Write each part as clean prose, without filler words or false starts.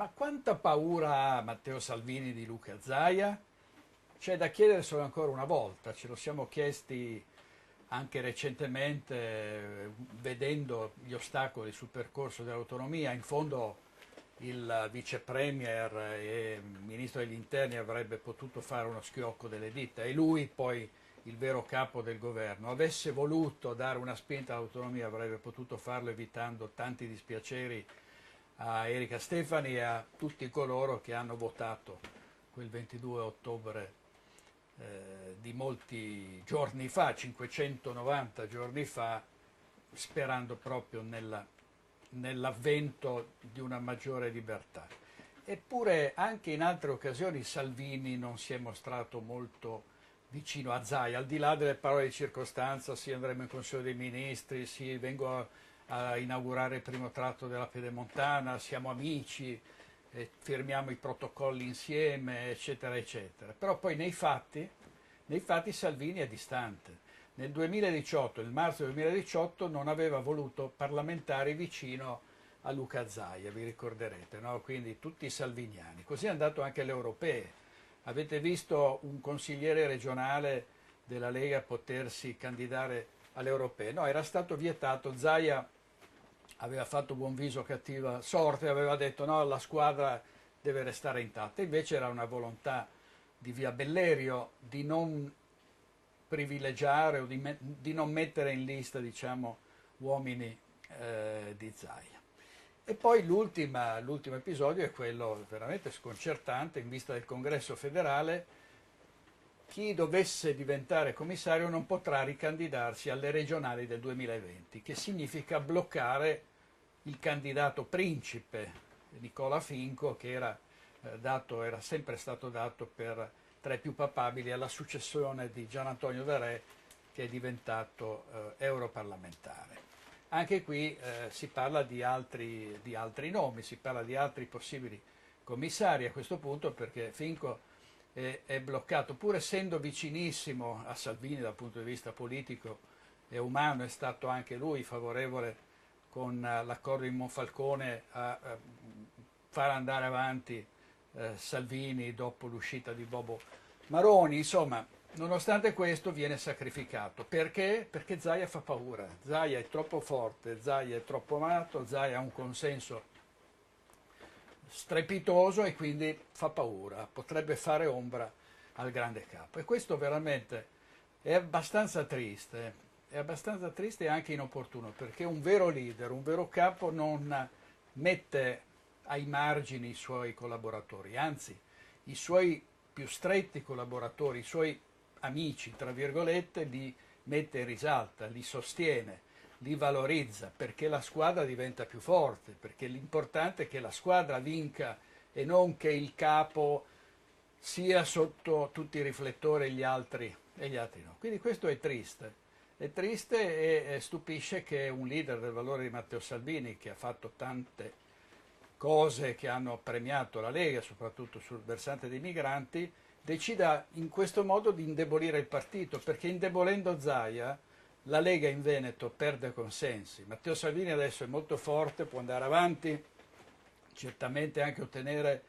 Ma quanta paura ha Matteo Salvini di Luca Zaia? C'è da chiederselo ancora una volta, ce lo siamo chiesti anche recentemente, vedendo gli ostacoli sul percorso dell'autonomia. In fondo il vice premier e ministro degli interni avrebbe potuto fare uno schiocco delle dita e lui poi il vero capo del governo. Avesse voluto dare una spinta all'autonomia avrebbe potuto farlo evitando tanti dispiaceri a Erika Stefani e a tutti coloro che hanno votato quel 22 ottobre di molti giorni fa, 590 giorni fa, sperando proprio nell'avvento di una maggiore libertà. Eppure anche in altre occasioni Salvini non si è mostrato molto vicino a Zaia, al di là delle parole di circostanza, sì andremo in Consiglio dei Ministri, sì vengo a inaugurare il primo tratto della Pedemontana, siamo amici, firmiamo i protocolli insieme, eccetera, eccetera. Però poi nei fatti Salvini è distante. Nel 2018, nel marzo 2018, non aveva voluto parlamentari vicino a Luca Zaia, vi ricorderete, no? Quindi tutti i salviniani. Così è andato anche alle europee. Avete visto un consigliere regionale della Lega potersi candidare alle europee? No, era stato vietato. Zaia aveva fatto buon viso, cattiva sorte, aveva detto no, la squadra deve restare intatta. Invece era una volontà di Via Bellerio di non privilegiare o di non mettere in lista, diciamo, uomini di Zaia. E poi l'ultimo episodio è quello veramente sconcertante in vista del Congresso federale. Chi dovesse diventare commissario non potrà ricandidarsi alle regionali del 2020, che significa bloccare il candidato principe Nicola Finco, che era sempre stato dato tra i più papabili alla successione di Gian Antonio D'Arè, che è diventato europarlamentare. Anche qui si parla di altri nomi, si parla di altri possibili commissari a questo punto, perché Finco è bloccato, pur essendo vicinissimo a Salvini dal punto di vista politico e umano, è stato anche lui favorevole con l'accordo di Monfalcone a far andare avanti Salvini dopo l'uscita di Bobo Maroni. Insomma, nonostante questo viene sacrificato. Perché? Perché Zaia fa paura. Zaia è troppo forte, Zaia è troppo amato, Zaia ha un consenso strepitoso e quindi fa paura, potrebbe fare ombra al grande capo. E questo veramente è abbastanza triste e anche inopportuno, perché un vero leader, un vero capo non mette ai margini i suoi collaboratori, anzi i suoi più stretti collaboratori, i suoi amici, tra virgolette, li mette in risalta, li sostiene, li valorizza, perché la squadra diventa più forte, perché l'importante è che la squadra vinca e non che il capo sia sotto tutti i riflettori e gli altri no. Quindi questo è triste e stupisce che un leader del valore di Matteo Salvini, che ha fatto tante cose che hanno premiato la Lega, soprattutto sul versante dei migranti, decida in questo modo di indebolire il partito, perché indebolendo Zaia la Lega in Veneto perde consensi. Matteo Salvini adesso è molto forte, può andare avanti, certamente anche ottenere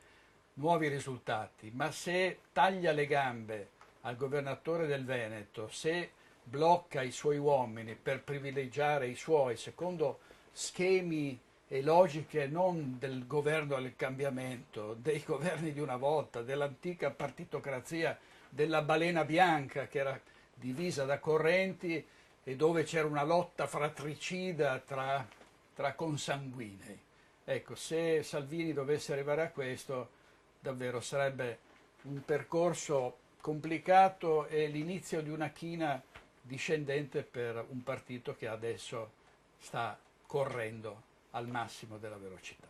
nuovi risultati, ma se taglia le gambe al governatore del Veneto, se blocca i suoi uomini per privilegiare i suoi secondo schemi e logiche non del governo del cambiamento, dei governi di una volta, dell'antica partitocrazia, della balena bianca che era divisa da correnti e dove c'era una lotta fratricida tra consanguinei. Ecco, se Salvini dovesse arrivare a questo, davvero sarebbe un percorso complicato e l'inizio di una china discendente per un partito che adesso sta correndo al massimo della velocità.